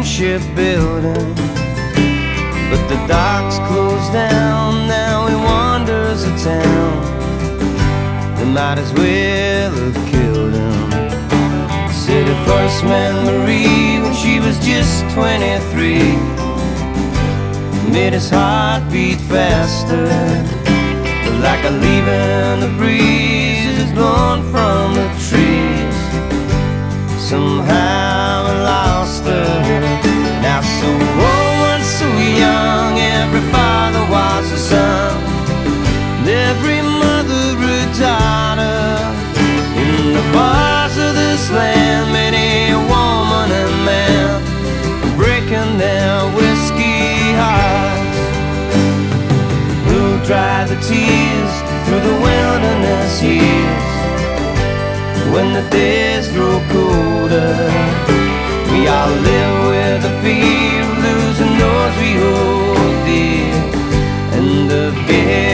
shipbuilding, but the dock's closed down. Now he wanders a town that might as well have killed him. Said he first met Marie when she was just 23. Made his heart beat faster, but like a leaf in the breeze is blown from the trees. Somehow I lost her. Now so old, so young, every father was a son, every mother a daughter. In the bars of this land, many a woman and man breaking their whiskey hearts. Who'll dry the tears through the wilderness years when the days grow colder? We all live with the fear of losing those we hold dear, and the fear